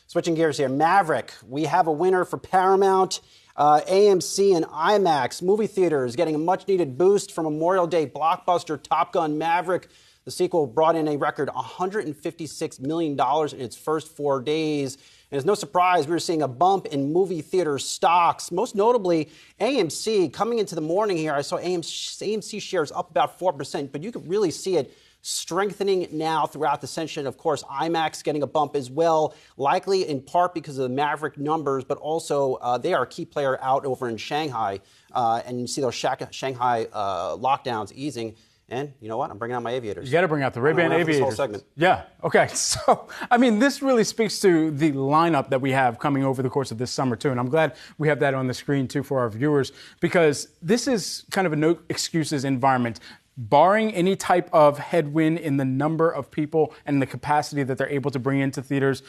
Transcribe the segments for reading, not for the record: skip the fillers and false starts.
Switching gears here, Maverick. We have a winner for Paramount. AMC and IMAX movie theaters getting a much-needed boost from Memorial Day blockbuster Top Gun Maverick. The sequel brought in a record $156 million in its first 4 days. And it's no surprise we're seeing a bump in movie theater stocks. Most notably, AMC. Coming into the morning here, I saw AMC shares up about 4%, but you could really see it strengthening now throughout the session. Of course, IMAX getting a bump as well, likely in part because of the Maverick numbers, but also they are a key player out over in Shanghai. And you see those Shanghai lockdowns easing. And you know what? I'm bringing out my aviators. You got to bring out the Ray-Ban aviators. This whole segment. Yeah. Okay. So, I mean, this really speaks to the lineup that we have coming over the course of this summer, too. And I'm glad we have that on the screen, too, for our viewers, because this is kind of a no excuses environment. Barring any type of headwind in the number of people and the capacity that they're able to bring into theaters,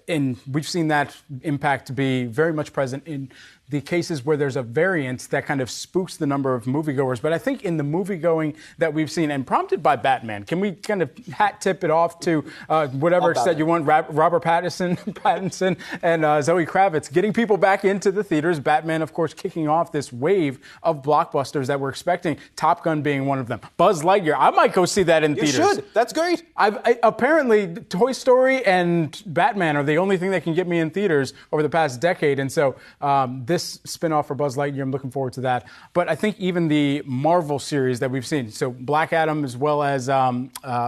and we've seen that impact be very much present in the cases where there's a variant that kind of spooks the number of moviegoers. But I think in the moviegoing that we've seen, and prompted by Batman, can we kind of hat tip it off to whatever extent you want, Robert Pattinson and Zoe Kravitz getting people back into the theaters. Batman, of course, kicking off this wave of blockbusters that we're expecting, Top Gun being one of them. Buzz Lightyear, I might go see that in theaters. You should. That's great. Apparently, Toy Story and Batman are the only thing that can get me in theaters over the past decade. And so this spinoff for Buzz Lightyear, I'm looking forward to that. But I think even the Marvel series that we've seen, so Black Adam as well as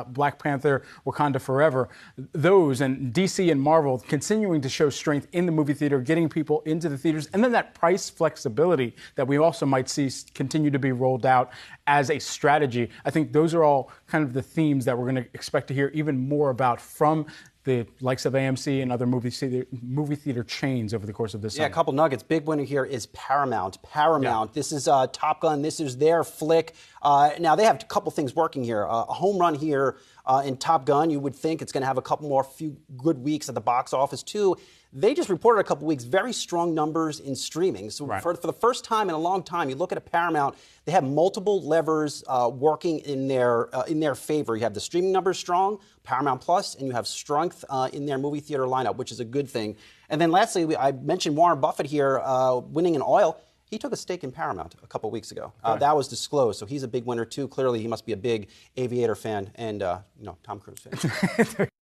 Black Panther, Wakanda Forever, those and DC and Marvel continuing to show strength in the movie theater, getting people into the theaters, and then that price flexibility that we also might see continue to be rolled out as a strategy. I think those are all kind of the themes that we're going to expect to hear even more about from the likes of AMC and other movie theater chains over the course of this summer. Yeah, a couple nuggets. Big winner here is Paramount. Yeah. This is Top Gun. This is their flick. Now, they have a couple things working here. A home run here in Top Gun. You would think it's going to have a couple more few good weeks at the box office, too. They just reported a couple weeks, very strong numbers in streaming. So for the first time in a long time, you look at a Paramount, they have multiple levers working in their favor. You have the streaming numbers strong, Paramount Plus, and you have strength in their movie theater lineup, which is a good thing. And then lastly, I mentioned Warren Buffett here winning in oil. He took a stake in Paramount a couple weeks ago. That was disclosed, so he's a big winner too. Clearly, he must be a big Aviator fan and Tom Cruise fan.